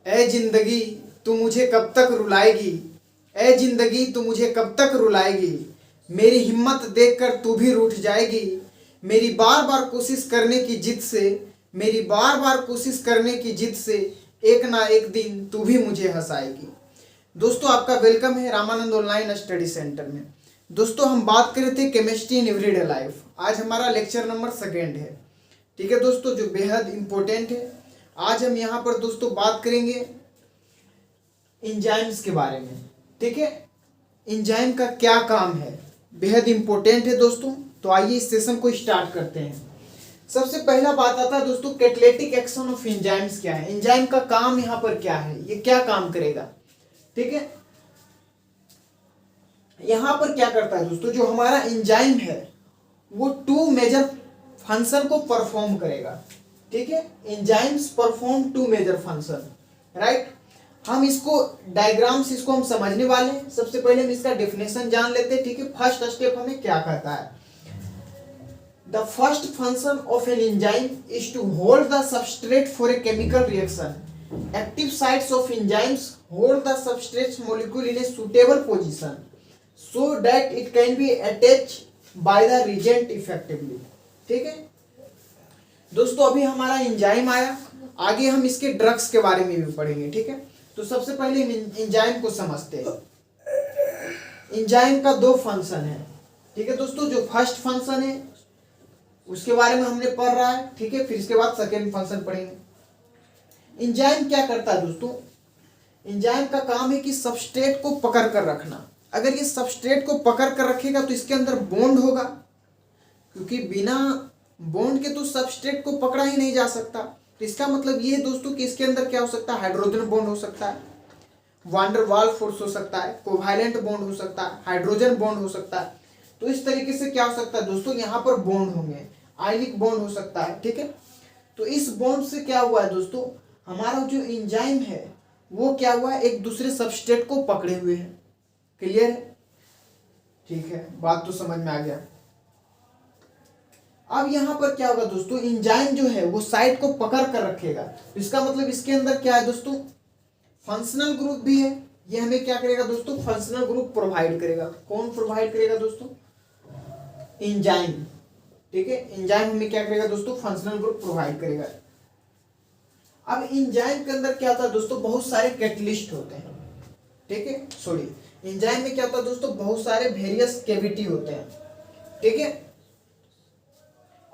ए जिंदगी तू मुझे कब तक रुलाएगी, ए जिंदगी तू मुझे कब तक रुलाएगी। मेरी हिम्मत देखकर तू भी रूठ जाएगी। मेरी बार बार कोशिश करने की जिद से, मेरी बार बार कोशिश करने की जिद से एक ना एक दिन तू भी मुझे हंसाएगी। दोस्तों आपका वेलकम है रामानंद ऑनलाइन स्टडी सेंटर में। दोस्तों हम बात कर रहे थे केमिस्ट्री इन एवरीडे लाइफ। आज हमारा लेक्चर नंबर 2 है। ठीक है दोस्तों, जो बेहद इम्पोर्टेंट है। आज हम यहाँ पर दोस्तों बात करेंगे एंजाइम्स के बारे में। ठीक है, एंजाइम का क्या काम है, बेहद इम्पोर्टेंट है दोस्तों। तो आइए इस सेशन को स्टार्ट करते हैं। सबसे पहला बात आता है दोस्तों कैटालिटिक एक्शन ऑफ एंजाइम्स क्या है, एंजाइम का काम यहाँ पर क्या है, ये क्या काम करेगा। ठीक है, यहाँ पर क्या करता है दोस्तों, जो हमारा एंजाइम है वो 2 मेजर फंक्शन को परफॉर्म करेगा। ठीक है, enzymes perform 2 major function, right. हम इसको डायग्राम से इसको हम समझने वाले हैं। सबसे पहले हम इसका डेफिनेशन जान लेते हैं। ठीक है, फर्स्ट स्टेप हमें क्या कहता है। The first function of an enzyme is to hold the substrate for a chemical reaction. Active sites of enzymes hold the substrate molecule in a suitable position so that it can be attached by the reagent effectively. ठीक है दोस्तों, अभी हमारा enzyme आया, आगे हम इसके drugs के बारे में भी पढ़ेंगे। ठीक है, तो सबसे पहले हम एंजाइम को समझते हैं। एंजाइम का 2 फंक्शन है। ठीक है दोस्तों, जो फर्स्ट फंक्शन है उसके बारे में हमने पढ़ रहा है। ठीक है, फिर इसके बाद सेकेंड फंक्शन पढ़ेंगे। एंजाइम क्या करता है दोस्तों, एंजाइम का काम है कि सबस्ट्रेट को पकड़ कर रखना। अगर ये सबस्ट्रेट को पकड़ कर रखेगा तो इसके अंदर बॉन्ड होगा, क्योंकि बिना बॉन्ड के तो सबस्ट्रेट को पकड़ा ही नहीं जा सकता। तो इसका मतलब ये है दोस्तों कि इसके अंदर क्या हो सकता है, हाइड्रोजन बॉन्ड हो सकता है, वान डेर वाल्स फोर्स हो सकता है, कोवैलेंट बॉन्ड हो सकता है, हाइड्रोजन बॉन्ड हो सकता है। तो इस तरीके से क्या हो सकता है दोस्तों, यहाँ पर बॉन्ड होंगे, आयनिक बॉन्ड हो सकता है। ठीक है, तो इस बॉन्ड से क्या हुआ है दोस्तों, हमारा जो एंजाइम है वो क्या हुआ है, एक दूसरे सबस्ट्रेट को पकड़े हुए है। क्लियर है, ठीक है, बात तो समझ में आ गया। अब यहाँ पर क्या होगा दोस्तों, एंजाइम जो है वो साइड को पकड़ कर रखेगा। इसका मतलब इसके अंदर क्या है दोस्तों, फंक्शनल ग्रुप भी है। ये हमें क्या करेगा दोस्तों, फंक्शनल ग्रुप प्रोवाइड करेगा। कौन प्रोवाइड करेगा दोस्तों, एंजाइम। ठीक है, एंजाइम हमें क्या करेगा दोस्तों, फंक्शनल ग्रुप प्रोवाइड करेगा। अब एंजाइम के अंदर क्या होता है दोस्तों, बहुत सारे कैटलिस्ट होते हैं। ठीक है, सॉरी, एंजाइम में क्या होता है दोस्तों, बहुत सारे वेरियस कैविटी होते हैं। ठीक है,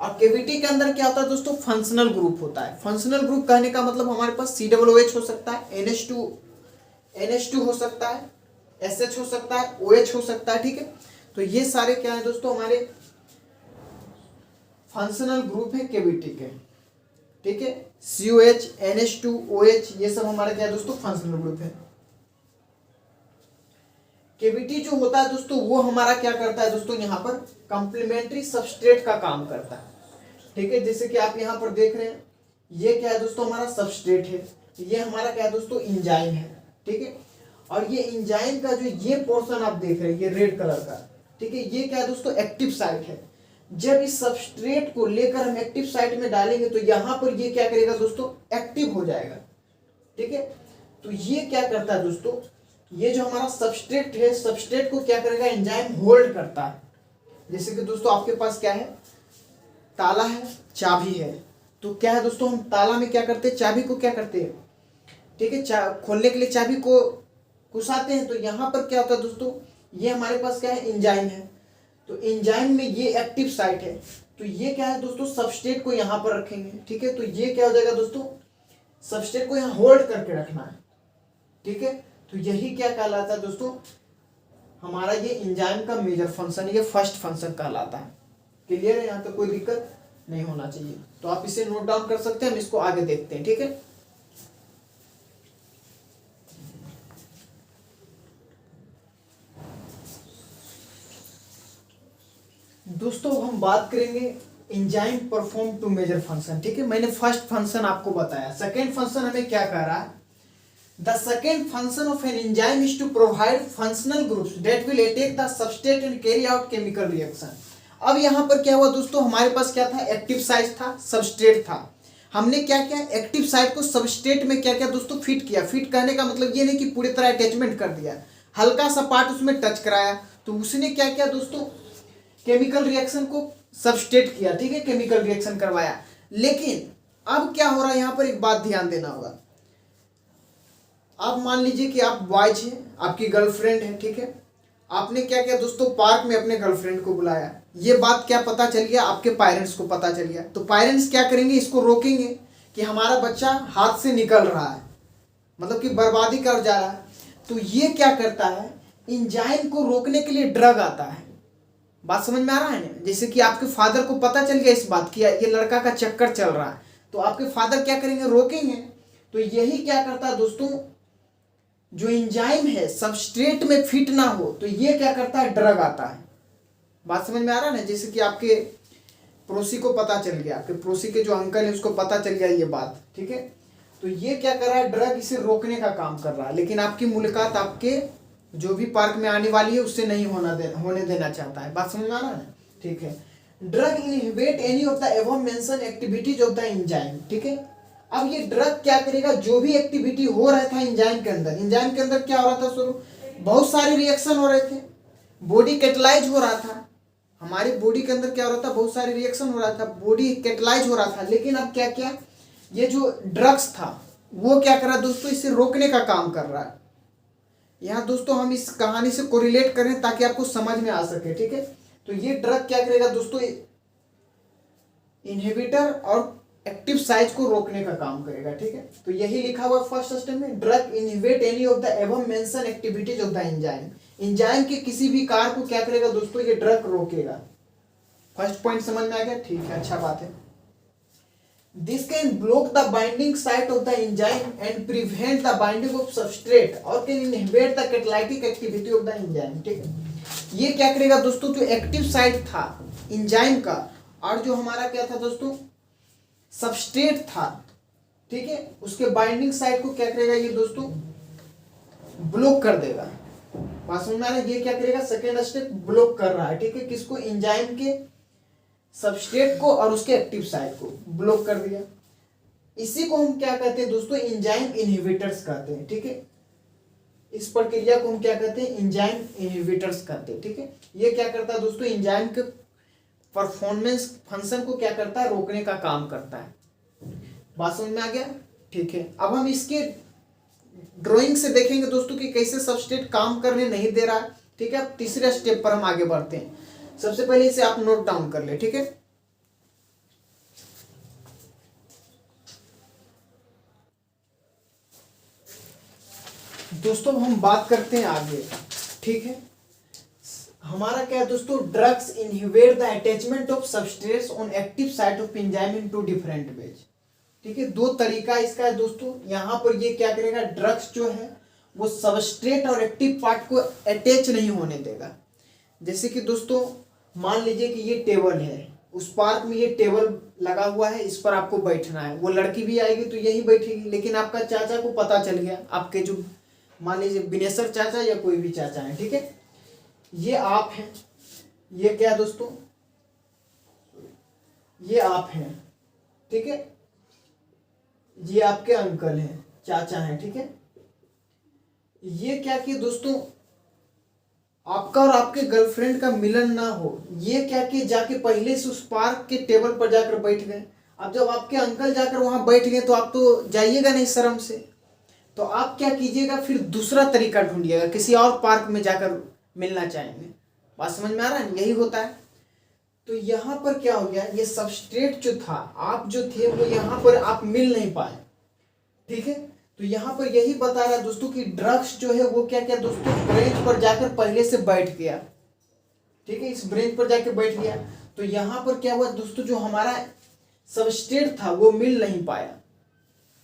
और कैविटी के अंदर क्या होता है दोस्तों, फंक्शनल ग्रुप होता है। फंक्शनल ग्रुप कहने का मतलब हमारे पास COOH हो सकता है, NH2 हो सकता है, SH हो सकता है, OH हो सकता है। ठीक है, तो ये सारे क्या है दोस्तों, हमारे फंक्शनल ग्रुप है कैविटी के। ठीक है, COH, NH2, OH ये सब हमारा क्या है दोस्तों, फंक्शनल ग्रुप है। कैविटी जो होता है दोस्तों वो हमारा क्या करता है दोस्तों, यहाँ पर कंप्लीमेंट्री सबस्ट्रेट का काम करता है। ठीक है, जैसे कि आप यहाँ पर देख रहे हैं, ये क्या है दोस्तों, हमारा सबस्ट्रेट है, ये हमारा क्या है दोस्तों, एंजाइम है। ठीक है, और ये एंजाइम का जो ये पोर्शन आप देख रहे हैं, ये रेड कलर का, ठीक है, ये क्या है दोस्तों, एक्टिव साइट है। जब इस सबस्ट्रेट को लेकर हम एक्टिव साइट में डालेंगे तो यहाँ पर ये क्या करेगा दोस्तों, एक्टिव हो जाएगा। ठीक है, तो ये क्या करता है दोस्तों, ये जो हमारा सबस्ट्रेट है, सबस्ट्रेट को क्या करेगा, एंजाइम होल्ड करता है। जैसे कि दोस्तों आपके पास क्या है, ताला है, चाबी है। तो क्या है दोस्तों, हम ताला में क्या करते हैं, चाबी को क्या करते हैं, ठीक है, खोलने के लिए चाबी को घुसाते हैं। तो यहाँ पर क्या होता है दोस्तों, ये हमारे पास क्या है, एंजाइम है। तो एंजाइम में ये एक्टिव साइट है। तो ये क्या है दोस्तों, सबस्ट्रेट को यहाँ पर रखेंगे। ठीक है, तो ये क्या हो जाएगा दोस्तों, सबस्ट्रेट को यहाँ होल्ड करके रखना है। ठीक है, तो यही क्या कहलाता है दोस्तों, हमारा ये एंजाइम का मेजर फंक्शन, ये फर्स्ट फंक्शन कहलाता है। क्लियर है, यहाँ तक कोई दिक्कत नहीं होना चाहिए। तो आप इसे नोट डाउन कर सकते हैं, हम इसको आगे देखते हैं। ठीक है, दोस्तों हम बात करेंगे एंजाइम परफॉर्म 2 मेजर फंक्शन। ठीक है, मैंने फर्स्ट फंक्शन आपको बताया। सेकेंड फंक्शन हमें क्या कह रहा है, the second function of an enzyme is to provide functional groups that will attack the substrate and carry out chemical reaction. अब यहाँ पर क्या हुआ दोस्तों, हमारे पास क्या था, एक्टिव साइट था, सबस्ट्रेट था। हमने क्या किया, एक्टिव साइट को सबस्ट्रेट में क्या किया दोस्तों, फिट किया। फिट करने का मतलब ये नहीं कि पूरी तरह अटैचमेंट कर दिया, हल्का सा पार्ट उसमें टच कराया। तो उसने क्या किया दोस्तों, केमिकल रिएक्शन को सबस्ट्रेट किया, ठीक है, केमिकल रिएक्शन करवाया। लेकिन अब क्या हो रहा है, यहाँ पर एक बात ध्यान देना होगा। आप मान लीजिए कि आप बॉयज हैं, आपकी गर्लफ्रेंड है, ठीक है, आपने क्या किया दोस्तों, पार्क में अपने गर्लफ्रेंड को बुलाया। ये बात क्या पता चल गया, आपके पेरेंट्स को पता चल गया। तो पेरेंट्स क्या करेंगे, इसको रोकेंगे कि हमारा बच्चा हाथ से निकल रहा है, मतलब कि बर्बादी कर जा रहा है। तो ये क्या करता है, इंजाइम को रोकने के लिए ड्रग आता है। बात समझ में आ रहा है ना। जैसे कि आपके फादर को पता चल गया इस बात की, ये लड़का का चक्कर चल रहा है, तो आपके फादर क्या करेंगे, रोकेंगे। तो यही क्या करता है दोस्तों, जो इंजाइम है सबस्ट्रेट में फिट ना हो, तो ये क्या करता है, ड्रग आता है। बात समझ में आ रहा है ना। जैसे कि आपके पड़ोसी को पता चल गया, आपके पड़ोसी के जो अंकल है उसको पता चल गया ये बात, ठीक है, तो ये क्या कर रहा है, ड्रग इसे रोकने का काम कर रहा है। लेकिन आपकी मुलाकात आपके जो भी पार्क में आने वाली है उससे नहीं होने देना चाहता है। बात समझ में आ रहा है ना, ठीक है। Drug inhibit any of the above mention activities of the enzyme, ठीक है। अब ये ड्रग क्या करेगा, जो भी एक्टिविटी हो रहा था एंजाइम के अंदर, एंजाइम के अंदर क्या हो रहा था शुरू, बहुत सारे रिएक्शन हो रहे थे, बॉडी कैटलाइज हो रहा था। हमारी बॉडी के अंदर क्या हो रहा था, बहुत सारे रिएक्शन हो रहा था, बॉडी कैटलाइज हो रहा था। लेकिन अब क्या क्या, ये जो ड्रग्स था वो क्या कर रहा है दोस्तों, इसे रोकने का काम कर रहा है। यहाँ दोस्तों हम इस कहानी से कोरिलेट करें ताकि आपको समझ में आ सके, ठीक है। तो ये ड्रग क्या करेगा दोस्तों, इनहिबिटर और एक्टिव साइट को रोकने का काम करेगा, ठीक है। तो यही लिखा हुआ फर्स्ट स्टेप में, drug inhibit any of the above mention activities of the enzyme. Enzyme के किसी भी कार्य को क्या करेगा दोस्तों, ये ड्रग रोकेगा। फर्स्ट पॉइंट समझ में आ गया, ठीक है, अच्छा बात है। This can block the binding site of the enzyme and prevent the binding of substrate or can inhibit the catalytic activity of the enzyme, ठीक है। ये क्या करेगा दोस्तों, जो एक्टिव साइट था एंजाइम का और जो हमारा क्या था दोस्तों, सबस्ट्रेट था, ठीक है, उसके बाइंडिंग साइट को क्या करेगा ये दोस्तों, ब्लॉक कर देगा। बात समझ में आ रहा है, ये क्या करेगा, सेकेंड स्टेप ब्लॉक कर रहा है, ठीक है, किसको, एंजाइम के सबस्ट्रेट को और उसके एक्टिव साइट को ब्लॉक कर दिया। इसी को हम क्या कहते हैं दोस्तों, एंजाइम इनहिबिटर्स कहते हैं, ठीक है। इस प्रक्रिया को हम क्या कहते हैं, एंजाइम इनहिबिटर्स कहते हैं, ठीक है। ये क्या करता है दोस्तों, एंजाइम के परफॉर्मेंस फंक्शन को क्या करता है, रोकने का काम करता है। बात समझ में आ गया, ठीक है। अब हम इसके ड्राइंग से देखेंगे दोस्तों कि कैसे सबस्ट्रेट काम करने नहीं दे रहा है, ठीक है। अब तीसरे स्टेप पर हम आगे बढ़ते हैं। सबसे पहले इसे आप नोट डाउन कर ले, ठीक है। दोस्तों हम बात करते हैं आगे, ठीक है। हमारा क्या है दोस्तों, drugs inhibit the attachment of substrates on active site of enzyme in two different ways, ठीक है। दो तरीका इसका है दोस्तों। यहाँ पर ये क्या करेगा, ड्रग्स जो है वो सबस्ट्रेट और एक्टिव पार्ट को अटैच नहीं होने देगा। जैसे कि दोस्तों मान लीजिए कि ये टेबल है, उस पार्क में ये टेबल लगा हुआ है, इस पर आपको बैठना है, वो लड़की भी आएगी तो यही बैठेगी। लेकिन आपका चाचा को पता चल गया, आपके जो मान लीजिए बिनेसर चाचा या कोई भी चाचा है, ठीक है, ये आप हैं, ये क्या दोस्तों, ये आप हैं, ठीक है, ये आपके अंकल हैं, चाचा हैं, ठीक है। ये क्या किए दोस्तों, आपका और आपके गर्लफ्रेंड का मिलन ना हो, ये क्या किए, जाके पहले से उस पार्क के टेबल पर जाकर बैठ गए। अब जब आपके अंकल जाकर वहां बैठ गए तो आप तो जाइएगा नहीं शर्म से, तो आप क्या कीजिएगा, फिर दूसरा तरीका ढूंढिएगा, किसी और पार्क में जाकर मिलना चाहेंगे। बात समझ में आ रहा है, यही होता है। तो यहाँ पर क्या हो गया, ये सबस्ट्रेट जो था, आप जो थे वो यहाँ पर आप मिल नहीं पाए, ठीक है। तो यहाँ पर यही बता रहा है दोस्तों कि ड्रग्स जो है वो क्या क्या दोस्तों, ब्रेंच पर जाकर पहले से बैठ गया, ठीक है, इस ब्रेंच पर जाकर बैठ गया। तो यहाँ पर क्या हुआ दोस्तों, जो हमारा सबस्ट्रेट था वो मिल नहीं पाया।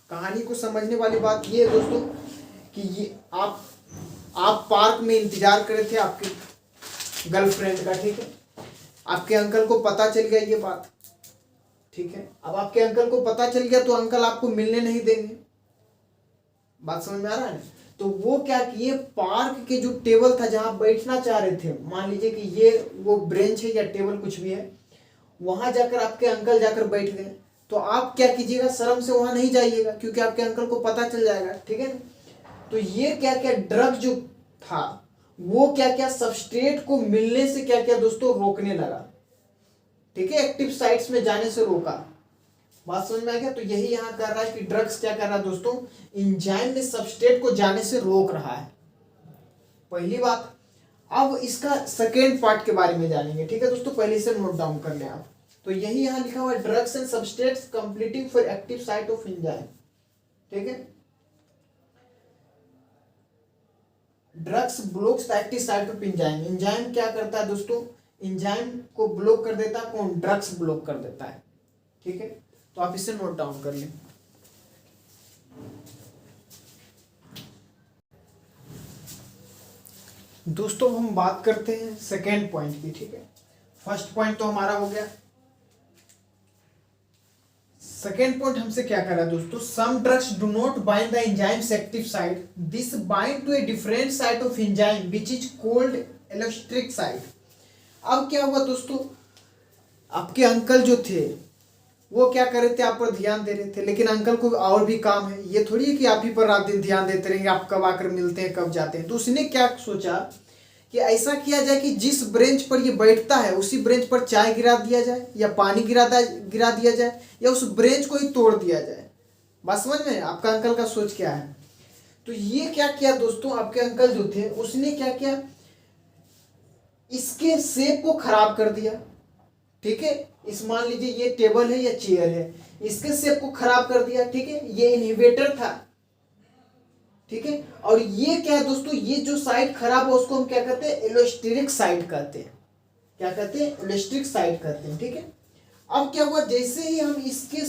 कहानी को समझने वाली बात ये है दोस्तों कि ये आप पार्क में इंतजार कर रहे थे आपके गर्लफ्रेंड का, ठीक है। आपके अंकल को पता चल गया ये बात, ठीक है। अब आपके अंकल को पता चल गया तो अंकल आपको मिलने नहीं देंगे। बात समझ में आ रहा है। तो वो क्या किए, पार्क के जो टेबल था जहां बैठना चाह रहे थे, मान लीजिए कि ये वो ब्रेंच है या टेबल कुछ भी है, वहां जाकर आपके अंकल जाकर बैठ गए। तो आप क्या कीजिएगा, शर्म से वहां नहीं जाइएगा, क्योंकि आपके अंकल को पता चल जाएगा, ठीक है ना। तो ये क्या क्या ड्रग जो था वो क्या क्या सबस्ट्रेट को मिलने से क्या क्या दोस्तों रोकने लगा, ठीक है, एक्टिव साइट्स में जाने से रोका। बात समझ में आ गया। तो यही यहाँ कर रहा है कि ड्रग्स क्या कर रहा है दोस्तों, एंजाइम में सबस्ट्रेट को जाने से रोक रहा है, पहली बात। अब इसका सेकेंड पार्ट के बारे में जानेंगे, ठीक है दोस्तों, पहले से नोट डाउन कर लें आप। तो यही यहाँ लिखा हुआ है, drugs and substrates completing for active site of enzyme, ठीक है। Drugs blocks the active site of enzyme. Enzyme क्या करता है दोस्तों, एंजाइम को ब्लॉक कर देता है कौन, ड्रग्स ब्लॉक कर देता है, ठीक है। तो आप इसे नोट डाउन कर लें। दोस्तों हम बात करते हैं सेकेंड पॉइंट की, ठीक है। फर्स्ट पॉइंट तो हमारा हो गया, सेकेंड पॉइंट हमसे क्या कर रहा है दोस्तों, some drugs do not bind the enzymes active site, this bind to a different site of enzyme which is called allosteric site. अब क्या हुआ दोस्तों, आपके अंकल जो थे वो क्या कर रहे थे, आप पर ध्यान दे रहे थे, लेकिन अंकल को और भी काम है, ये थोड़ी है कि आप ही पर रात दिन ध्यान देते रहेंगे, आप कब आकर मिलते हैं कब जाते हैं। तो उसने क्या सोचा कि ऐसा किया जाए कि जिस ब्रेंच पर ये बैठता है उसी ब्रेंच पर चाय गिरा दिया जाए, या पानी गिरा दिया जाए, या उस ब्रेंच को ही तोड़ दिया जाए। बात समझ में आपका अंकल का सोच क्या है। तो ये क्या किया दोस्तों, आपके अंकल जो थे उसने क्या किया, इसके शेप को खराब कर दिया, ठीक है। इस मान लीजिए ये टेबल है या चेयर है, इसके शेप को खराब कर दिया, ठीक है। ये इनहिबिटर था, ठीक है। और ये क्या है दोस्तों, ये जो साइड खराब है उसको हम क्या कहते हैं, एलोस्टेरिक साइड कहते हैं। क्या कहते हैं, एलोस्टेरिक साइड कहते हैं, ठीक है। अब क्या हुआ, जैसे ही हम इसके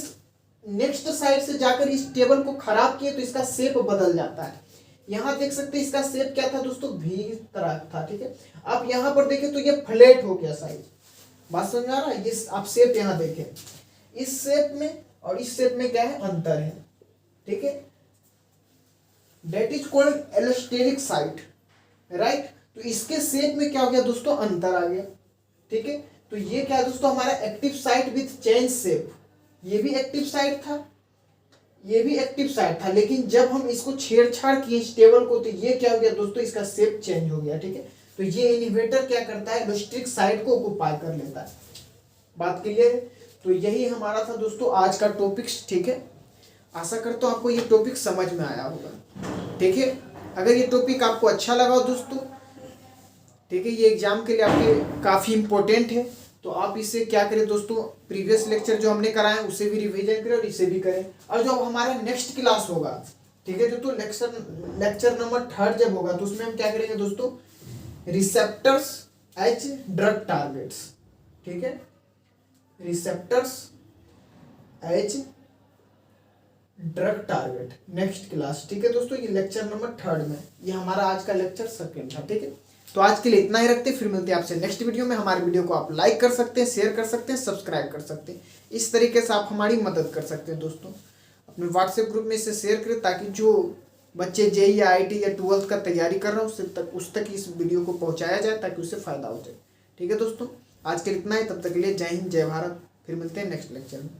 नेक्स्ट साइड से जाकर इस टेबल को खराब किए तो इसका शेप बदल जाता है। यहां देख सकते हैं इसका शेप क्या था दोस्तों, भी तरह था, ठीक है। अब यहां पर देखें तो ये फ्लैट हो गया साइड। बात समझ आ रहा है, ये आप शेप यहां देखें, इस शेप में और इस शेप में क्या है, अंतर है, ठीक है। That is called allosteric site, right. तो इसके शेप में क्या हो गया दोस्तों, अंतर आ गया, ठीक है। तो ये क्या है दोस्तों, हमारा active site with change shape. ये भी एक्टिव साइट था, ये भी एक्टिव साइट था, लेकिन जब हम इसको छेड़छाड़ किए इस टेबल को तो ये क्या हो गया दोस्तों, इसका शेप चेंज हो गया, ठीक है। तो ये इनहिबिटर क्या करता है, एलोस्टेरिक साइट को ऑक्युपाई कर लेता है। बात क्लियर है। तो यही हमारा था दोस्तों आज का टॉपिक्स, ठीक है। आशा करता हूँ आपको ये टॉपिक समझ में आया होगा, ठीक है। अगर ये टॉपिक आपको अच्छा लगा हो दोस्तों, ठीक है, ये एग्जाम के लिए आपके काफ़ी इंपॉर्टेंट है, तो आप इसे क्या करें दोस्तों, प्रीवियस लेक्चर जो हमने कराए उसे भी रिवीजन करें और इसे भी करें। और जो हमारा नेक्स्ट क्लास होगा, ठीक है दोस्तों, लेक्चर नंबर 3 जब होगा तो उसमें हम क्या करेंगे दोस्तों, रिसेप्टर्स एज ड्रग टारगेट्स, ठीक है, receptors as drug target, next class, ठीक है दोस्तों। ये लेक्चर नंबर 3 में, ये हमारा आज का लेक्चर 2 था, ठीक है। तो आज के लिए इतना ही रखते हैं, फिर मिलते हैं आपसे नेक्स्ट वीडियो में। हमारे वीडियो को आप लाइक कर सकते हैं, शेयर कर सकते हैं, सब्सक्राइब कर सकते हैं। इस तरीके से आप हमारी मदद कर सकते हैं दोस्तों। अपने व्हाट्सएप ग्रुप में इसे शेयर करें ताकि जो बच्चे जेईई या आईटी या 12th का तैयारी कर रहे हैं उस तक इस वीडियो को पहुँचाया जाए ताकि उससे फ़ायदा हो जाए, ठीक है दोस्तों। आज के लिए इतना ही, तब तक के लिए जय हिंद, जय भारत। फिर मिलते हैं नेक्स्ट लेक्चर में।